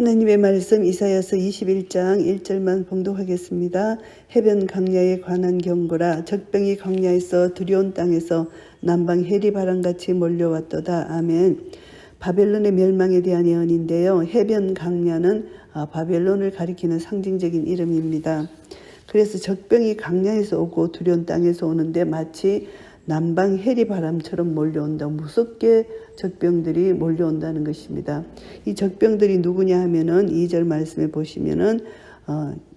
하나님의 말씀 이사야서 21장 1절만 봉독하겠습니다. 해변 강야에 관한 경고라. 적병이 광야에서 두려운 땅에서 남방 해리바람같이 몰려왔도다. 아멘. 바벨론의 멸망에 대한 예언인데요. 해변 강야는 바벨론을 가리키는 상징적인 이름입니다. 그래서 적병이 강야에서 오고 두려운 땅에서 오는데 마치 남방 해리바람처럼 몰려온다. 무섭게 적병들이 몰려온다는 것입니다. 이 적병들이 누구냐 하면은 2절 말씀에 보시면은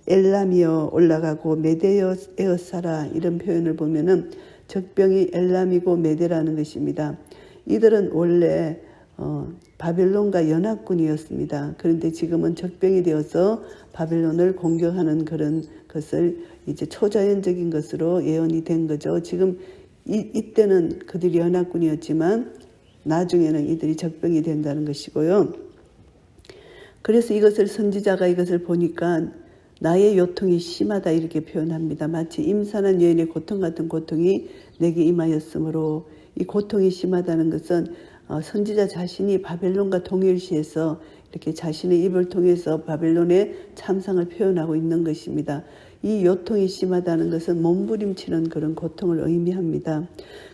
엘람이여 올라가고 메대여 에어사라 이런 표현을 보면은 적병이 엘람이고 메대라는 것입니다. 이들은 원래 바벨론과 연합군이었습니다. 그런데 지금은 적병이 되어서 바벨론을 공격하는 그런 것을 이제 초자연적인 것으로 예언이 된 거죠. 지금 이때는 그들이 연합군이었지만 나중에는 이들이 적병이 된다는 것이고요. 그래서 이것을 선지자가 이것을 보니까 나의 요통이 심하다 이렇게 표현합니다. 마치 임산한 여인의 고통 같은 고통이 내게 임하였으므로 이 고통이 심하다는 것은 선지자 자신이 바벨론과 동일시해서 이렇게 자신의 입을 통해서 바벨론의 참상을 표현하고 있는 것입니다. 이 요통이 심하다는 것은 몸부림치는 그런 고통을 의미합니다.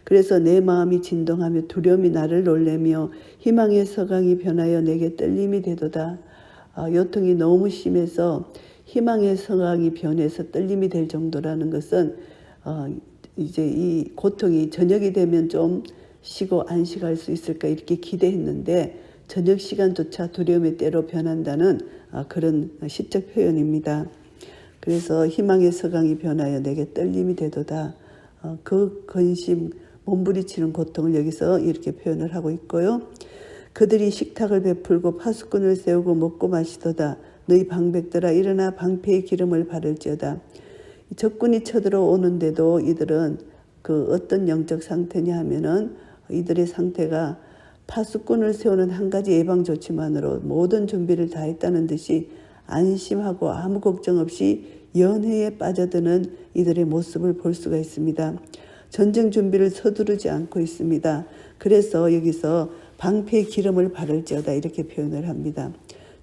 그래서 내 마음이 진동하며 두려움이 나를 놀래며 희망의 서강이 변하여 내게 떨림이 되도다. 요통이 너무 심해서 희망의 서강이 변해서 떨림이 될 정도라는 것은 이제 이 고통이 저녁이 되면 좀 쉬고 안식할 수 있을까 이렇게 기대했는데 저녁 시간조차 두려움의 때로 변한다는 그런 시적 표현입니다. 그래서 희망의 서강이 변하여 내게 떨림이 되도다. 그 근심, 몸부리치는 고통을 여기서 이렇게 표현을 하고 있고요. 그들이 식탁을 베풀고 파수꾼을 세우고 먹고 마시도다. 너희 방백들아 일어나 방패의 기름을 바를지어다. 적군이 쳐들어오는데도 이들은 그 어떤 영적 상태냐 하면은 이들의 상태가 파수꾼을 세우는 한 가지 예방 조치만으로 모든 준비를 다 했다는 듯이 안심하고 아무 걱정 없이 연회에 빠져드는 이들의 모습을 볼 수가 있습니다. 전쟁 준비를 서두르지 않고 있습니다. 그래서 여기서 방패의 기름을 바를지어다 이렇게 표현을 합니다.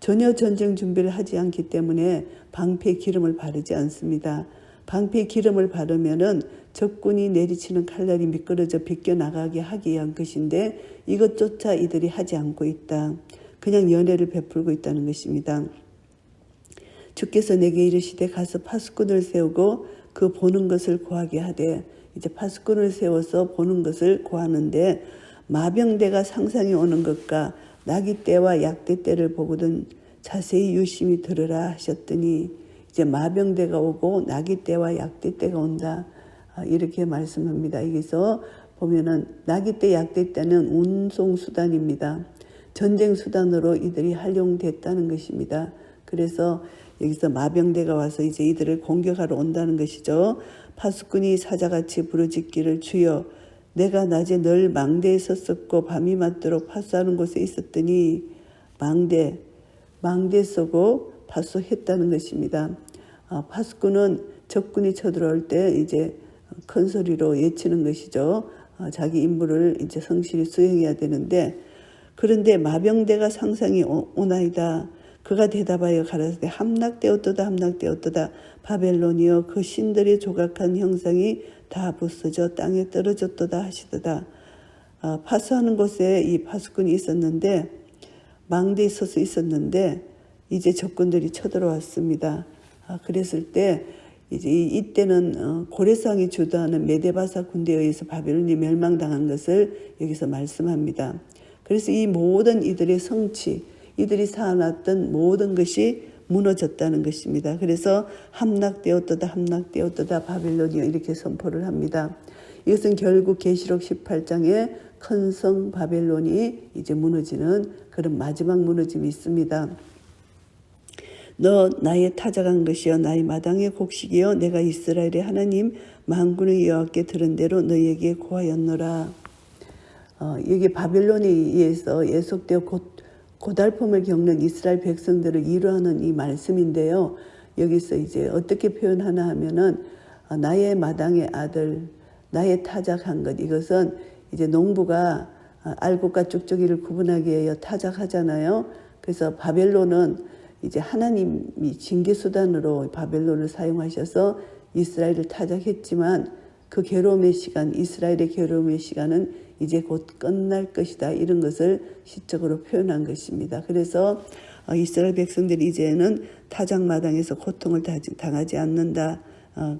전혀 전쟁 준비를 하지 않기 때문에 방패의 기름을 바르지 않습니다. 방패의 기름을 바르면은 적군이 내리치는 칼날이 미끄러져 비껴나가게 하기 위한 것인데 이것조차 이들이 하지 않고 있다. 그냥 연회를 베풀고 있다는 것입니다. 주께서 내게 이르시되 가서 파수꾼을 세우고 그 보는 것을 고하게 하되 이제 파수꾼을 세워서 보는 것을 고하는데 마병대가 상상이 오는 것과 나귀 떼와 약대 떼를 보거든 자세히 유심히 들으라 하셨더니 이제 마병대가 오고 나귀 떼와 약대 떼가 온다 이렇게 말씀합니다. 여기서 보면은 나귀 떼 약대 떼는 운송 수단입니다. 전쟁 수단으로 이들이 활용됐다는 것입니다. 그래서 여기서 마병대가 와서 이제 이들을 공격하러 온다는 것이죠. 파수꾼이 사자같이 부르짖기를 주여 내가 낮에 늘 망대에 섰었고 밤이 맞도록 파수하는 곳에 있었더니 망대 쏘고 파수했다는 것입니다. 파수꾼은 적군이 쳐들어올 때 이제 큰 소리로 외치는 것이죠. 자기 임무를 이제 성실히 수행해야 되는데 그런데 마병대가 상상이 오나이다. 그가 대답하여 가라사대 함락되었도다 함락되었도다 바벨론이여 그 신들의 조각한 형상이 다 부서져 땅에 떨어졌도다 하시도다. 파수하는 곳에 이 파수꾼이 있었는데 망대에 서서 있었는데 이제 적군들이 쳐들어왔습니다. 그랬을 때 이제 이때는 고레스왕이 주도하는 메데바사 군대에 의해서 바벨론이 멸망당한 것을 여기서 말씀합니다. 그래서 이 모든 이들의 성취 이들이 쌓아놨던 모든 것이 무너졌다는 것입니다. 그래서 함락되었도다 함락되었도다 바벨론이여 이렇게 선포를 합니다. 이것은 결국 계시록 18장에 큰 성 바벨론이 이제 무너지는 그런 마지막 무너짐이 있습니다. 너 나의 타작한 것이여 나의 마당의 곡식이여 내가 이스라엘의 하나님 만군의 여호와께 들은 대로 너희에게 고하였노라. 여기 바벨론에 의해서 예속되어 고달픔을 겪는 이스라엘 백성들을 위로하는 이 말씀인데요. 여기서 이제 어떻게 표현하나 하면은 나의 마당의 아들, 나의 타작한 것 이것은 이제 농부가 알곡과 쭉쭉이를 구분하기 위하여 타작하잖아요. 그래서 바벨론은 이제 하나님이 징계 수단으로 바벨론을 사용하셔서 이스라엘을 타작했지만 그 괴로움의 시간, 이스라엘의 괴로움의 시간은 이제 곧 끝날 것이다. 이런 것을 시적으로 표현한 것입니다. 그래서 이스라엘 백성들이 이제는 타작마당에서 고통을 당하지 않는다.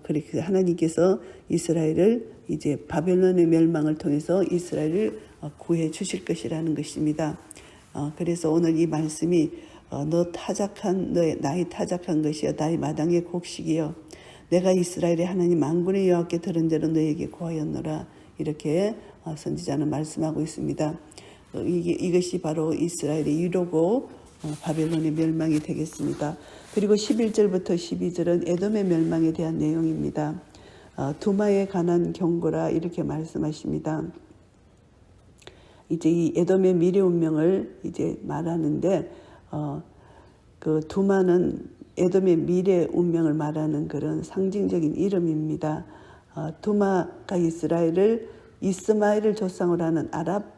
그렇게 하나님께서 이스라엘을 이제 바벨론의 멸망을 통해서 이스라엘을 구해 주실 것이라는 것입니다. 그래서 오늘 이 말씀이 나의 타작한 것이여 나의 마당의 곡식이여 내가 이스라엘의 하나님 만군의 여호와께 들은 대로 너에게 고하였노라. 이렇게 선지자는 말씀하고 있습니다. 이것이 바로 이스라엘의 위로고 바벨론의 멸망이 되겠습니다. 그리고 11절부터 12절은 에돔의 멸망에 대한 내용입니다. 두마에 관한 경고라 이렇게 말씀하십니다. 이제 이 에돔의 미래 운명을 이제 말하는데 그 두마는 에돔의 미래 운명을 말하는 그런 상징적인 이름입니다. 두마가 이스마엘을 조상으로 하는 아랍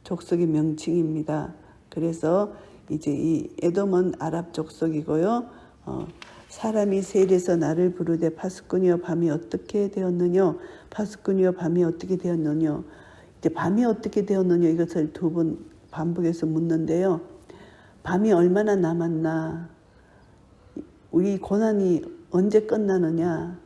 족속의 명칭입니다. 그래서 이제 이 에돔은 아랍 족속이고요. 사람이 세일에서 나를 부르되 파수꾼이여 밤이 어떻게 되었느냐 파수꾼이여 밤이 어떻게 되었느냐 이제 밤이 어떻게 되었느냐 이것을 두 번 반복해서 묻는데요. 밤이 얼마나 남았나 우리 고난이 언제 끝나느냐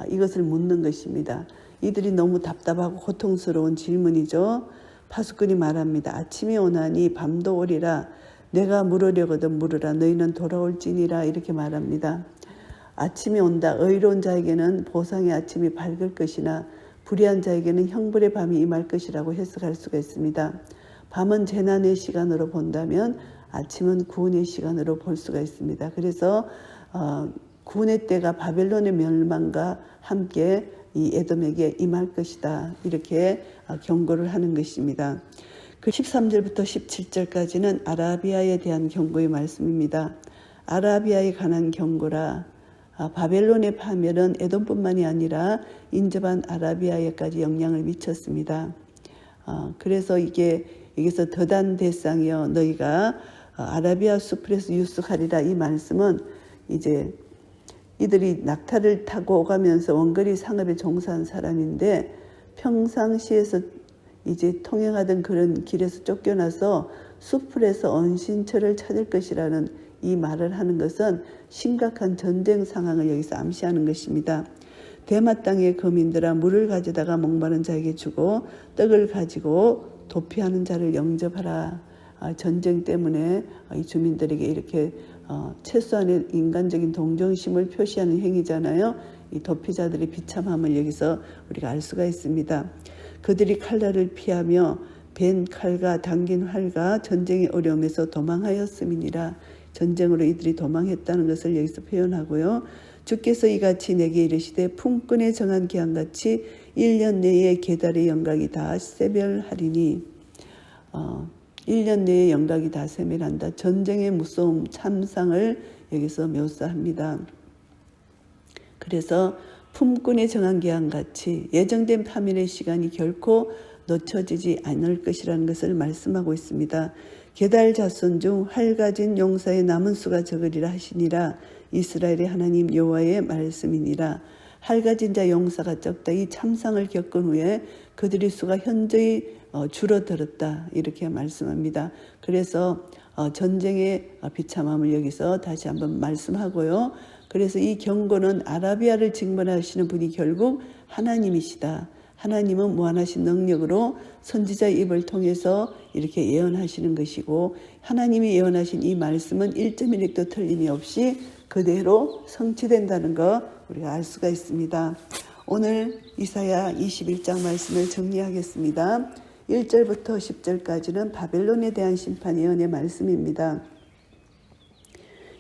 이것을 묻는 것입니다. 이들이 너무 답답하고 고통스러운 질문이죠. 파수꾼이 말합니다. 아침이 오나니 밤도 오리라 내가 물으려거든 물으라 너희는 돌아올지니라 이렇게 말합니다. 아침이 온다. 의로운 자에게는 보상의 아침이 밝을 것이나 불의한 자에게는 형벌의 밤이 임할 것이라고 해석할 수가 있습니다. 밤은 재난의 시간으로 본다면 아침은 구원의 시간으로 볼 수가 있습니다. 그래서 구원의 때가 바벨론의 멸망과 함께 이 에돔에게 임할 것이다. 이렇게 경고를 하는 것입니다. 그 13절부터 17절까지는 아라비아에 대한 경고의 말씀입니다. 아라비아에 관한 경고라 바벨론의 파멸은 에돔뿐만이 아니라 인접한 아라비아에까지 영향을 미쳤습니다. 그래서 여기서 더단 대상이여 너희가 아라비아 수풀에서 유숙하리라 이 말씀은 이제 이들이 낙타를 타고 오가면서 원거리 상업에 종사한 사람인데 평상시에서 이제 통행하던 그런 길에서 쫓겨나서 수풀에서 언신처를 찾을 것이라는 이 말을 하는 것은 심각한 전쟁 상황을 여기서 암시하는 것입니다. 대마 땅의 거민들아 물을 가져다가 목마른 자에게 주고 떡을 가지고 도피하는 자를 영접하라. 전쟁 때문에 이 주민들에게 이렇게 최소한의 인간적인 동정심을 표시하는 행위잖아요. 이 도피자들의 비참함을 여기서 우리가 알 수가 있습니다. 그들이 칼날을 피하며 벤 칼과 당긴 활과 전쟁의 어려움에서 도망하였음이니라. 전쟁으로 이들이 도망했다는 것을 여기서 표현하고요. 주께서 이같이 내게 이르시되 품꾼에 정한 기한같이 1년 내에 계달의 영각이 다 세멸하리니 1년 내에 영각이 다 세멸한다. 전쟁의 무서움 참상을 여기서 묘사합니다. 그래서 품꾼에 정한 기한같이 예정된 파멸의 시간이 결코 놓쳐지지 않을 것이라는 것을 말씀하고 있습니다. 게달 자손 중 활 가진 용사의 남은 수가 적으리라 하시니라. 이스라엘의 하나님 여호와의 말씀이니라. 활 가진 자 용사가 적다. 이 참상을 겪은 후에 그들의 수가 현저히 줄어들었다. 이렇게 말씀합니다. 그래서 전쟁의 비참함을 여기서 다시 한번 말씀하고요. 그래서 이 경고는 아라비아를 징벌하시는 분이 결국 하나님이시다. 하나님은 무한하신 능력으로 선지자의 입을 통해서 이렇게 예언하시는 것이고 하나님이 예언하신 이 말씀은 1.1획도 틀림이 없이 그대로 성취된다는 거 우리가 알 수가 있습니다. 오늘 이사야 21장 말씀을 정리하겠습니다. 1절부터 10절까지는 바벨론에 대한 심판의 예언의 말씀입니다.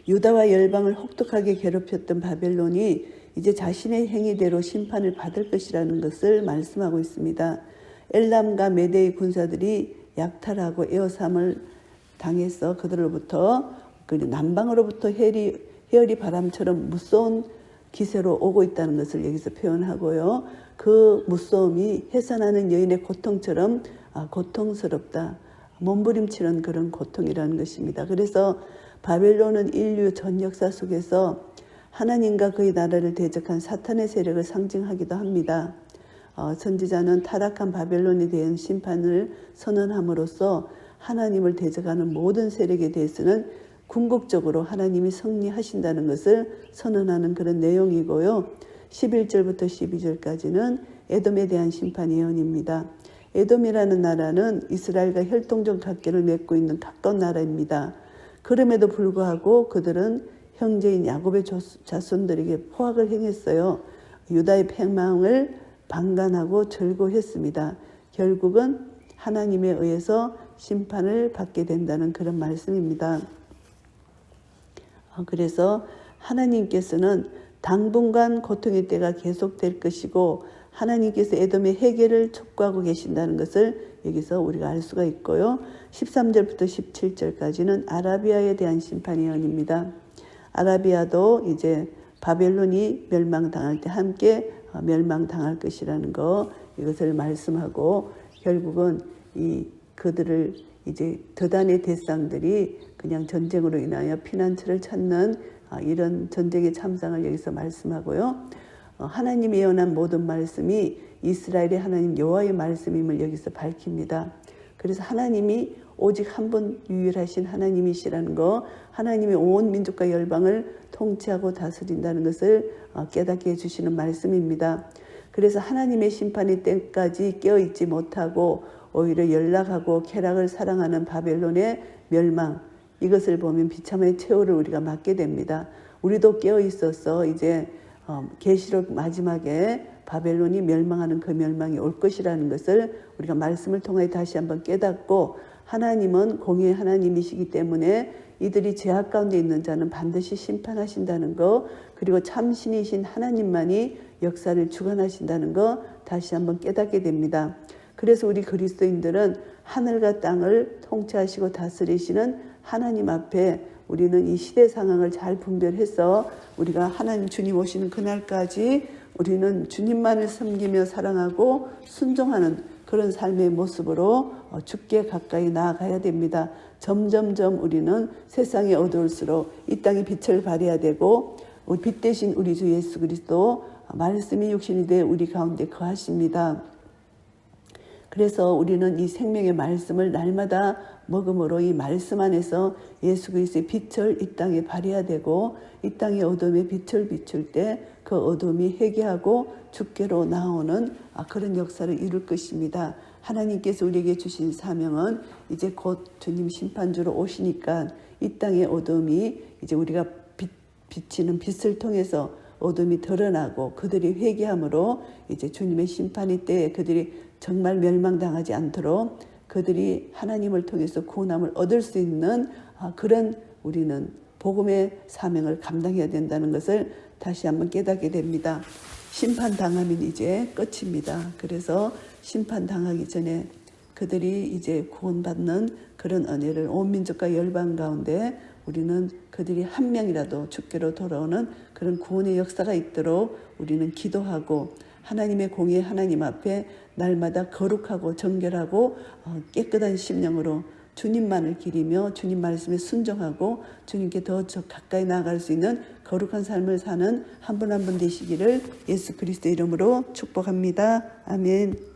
유다와 열방을 혹독하게 괴롭혔던 바벨론이 이제 자신의 행위대로 심판을 받을 것이라는 것을 말씀하고 있습니다. 엘람과 메대의 군사들이 약탈하고 에워삼을 당해서 그들로부터 남방으로부터 헤어리 바람처럼 무서운 기세로 오고 있다는 것을 여기서 표현하고요. 그 무서움이 해산하는 여인의 고통처럼 고통스럽다. 몸부림치는 그런 고통이라는 것입니다. 그래서 바벨론은 인류 전 역사 속에서 하나님과 그의 나라를 대적한 사탄의 세력을 상징하기도 합니다. 선지자는 타락한 바벨론에 대한 심판을 선언함으로써 하나님을 대적하는 모든 세력에 대해서는 궁극적으로 하나님이 승리하신다는 것을 선언하는 그런 내용이고요. 11절부터 12절까지는 에돔에 대한 심판 예언입니다. 에돔이라는 나라는 이스라엘과 혈통적 관계를 맺고 있는 가까운 나라입니다. 그럼에도 불구하고 그들은 형제인 야곱의 자손들에게 포악을 행했어요. 유다의 패망을 방관하고 절고했습니다. 결국은 하나님에 의해서 심판을 받게 된다는 그런 말씀입니다. 그래서 하나님께서는 당분간 고통의 때가 계속될 것이고 하나님께서 에돔의 해결을 촉구하고 계신다는 것을 여기서 우리가 알 수가 있고요. 13절부터 17절까지는 아라비아에 대한 심판 예언입니다. 아라비아도 이제 바벨론이 멸망당할 때 함께 멸망당할 것이라는 거, 이것을 말씀하고 결국은 그들을 이제 더단의 대상들이 그냥 전쟁으로 인하여 피난처를 찾는 이런 전쟁의 참상을 여기서 말씀하고요. 하나님이 예언한 모든 말씀이 이스라엘의 하나님 여호와의 말씀임을 여기서 밝힙니다. 그래서 하나님이 오직 한 분 유일하신 하나님이시라는 거, 하나님이 온 민족과 열방을 통치하고 다스린다는 것을 깨닫게 해주시는 말씀입니다. 그래서 하나님의 심판의 때까지 깨어있지 못하고 오히려 연락하고 쾌락을 사랑하는 바벨론의 멸망, 이것을 보면 비참의 최후를 우리가 맞게 됩니다. 우리도 깨어있어서 이제 계시록 마지막에 바벨론이 멸망하는 그 멸망이 올 것이라는 것을 우리가 말씀을 통해 다시 한번 깨닫고, 하나님은 공의의 하나님이시기 때문에 이들이 죄악 가운데 있는 자는 반드시 심판하신다는 거, 그리고 참신이신 하나님만이 역사를 주관하신다는 거 다시 한번 깨닫게 됩니다. 그래서 우리 그리스도인들은 하늘과 땅을 통치하시고 다스리시는 하나님 앞에 우리는 이 시대 상황을 잘 분별해서 우리가 하나님 주님 오시는 그날까지 우리는 주님만을 섬기며 사랑하고 순종하는 그런 삶의 모습으로 주께 가까이 나아가야 됩니다. 점점점 우리는 세상이 어두울수록 이 땅에 빛을 발해야 되고, 빛 대신 우리 주 예수 그리스도 말씀이 육신이 되어 우리 가운데 거하십니다. 그래서 우리는 이 생명의 말씀을 날마다 먹음으로 이 말씀 안에서 예수 그리스도의 빛을 이 땅에 발해야 되고, 이 땅의 어둠에 빛을 비출 때 그 어둠이 회개하고 주께로 나오는 그런 역사를 이룰 것입니다. 하나님께서 우리에게 주신 사명은 이제 곧 주님 심판주로 오시니까 이 땅의 어둠이 이제 우리가 비치는 빛을 통해서 어둠이 드러나고 그들이 회개함으로 이제 주님의 심판의 때에 그들이 정말 멸망당하지 않도록 그들이 하나님을 통해서 구원함을 얻을 수 있는 그런 우리는 복음의 사명을 감당해야 된다는 것을 다시 한번 깨닫게 됩니다. 심판당하면 이제 끝입니다. 그래서 심판당하기 전에 그들이 이제 구원받는 그런 은혜를 온 민족과 열방 가운데 우리는 그들이 한 명이라도 주께로 돌아오는 그런 구원의 역사가 있도록 우리는 기도하고, 하나님의 공의 하나님 앞에 날마다 거룩하고 정결하고 깨끗한 심령으로 주님만을 기리며 주님 말씀에 순종하고 주님께 더 가까이 나아갈 수 있는 거룩한 삶을 사는 한 분 한 분 되시기를 예수 그리스도 이름으로 축복합니다. 아멘.